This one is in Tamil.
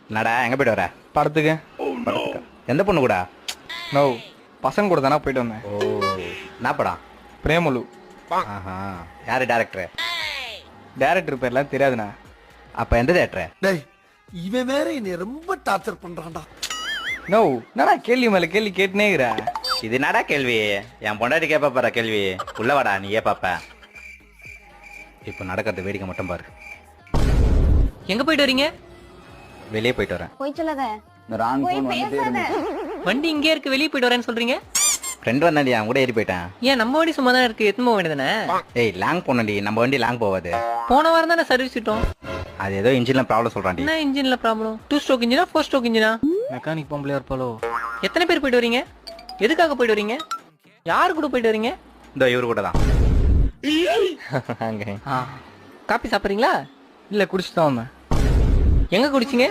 என்னடா எங்க போயிட்டு வர? படத்துக்கு. படத்துக்கா? எந்த பொண்ணு கூட? நோ, பசங்க கூட தானே போயிட்டு வந்தேன். ஓ, என்ன படம்? பிரேமலு. ஆஹா, யாரு டேரக்டர்? டேரக்டர் பேர்லாம் தெரியாதுண்ணா. அப்ப எந்த தேட்டர்? டேய் இவன் வேற என்னை ரொம்ப டார்ச்சர் பண்றான்டா. நோ, என்னடா கேள்வி மேல கேள்வி கேட்டுனேங்கிற. இது என்னடா கேள்வி? என் பொண்டாட்டி கேப்ப பாரு கேள்வி. உள்ள வாடா, நீ பாப்ப. இப்போ நடக்கிறது வேடிக்கை மட்டும் பாரு. எங்க போயிட்டு வரீங்க? வெளியே போயிட்டு வரேன். போய் சொல்லாத. போய் பேசாத. வண்டி இங்கே இருக்கு, வெளியே போயிட்டு வரேன்னு சொல்றீங்க. ஃப்ரெண்ட் வந்தாண்டி, அவன் கூட ஏறி போயிட்டேன். ஏன் நம்ம வண்டி சும்மா தான் இருக்கு, எத்தனை போக வேண்டியதானே? ஏய், லாங் போனடி, நம்ம வண்டி லாங் போவாது. போன வாரம் தானே சர்வீஸ் விட்டோம். அது ஏதோ இன்ஜின்ல ப்ராப்ளம் சொல்றான்டி. என்ன இன்ஜின்ல ப்ராப்ளம்? 2 ஸ்ட்ரோக் இன்ஜினா 4 ஸ்ட்ரோக் இன்ஜினா? மெக்கானிக் பொம்பளையா இருப்பாளோ? எத்தனை பேர் போயிட்டு வரீங்க? எதுக்காக போயிட்டு வரீங்க? யார் கூட போயிட்டு வரீங்க? இந்த இவரு கூட தான். ஆ, காப்பி சாப்பிட்றீங்களா? இல்ல குடிச்சு தான் வந்தேன். எங்க குடிச்சீங்க?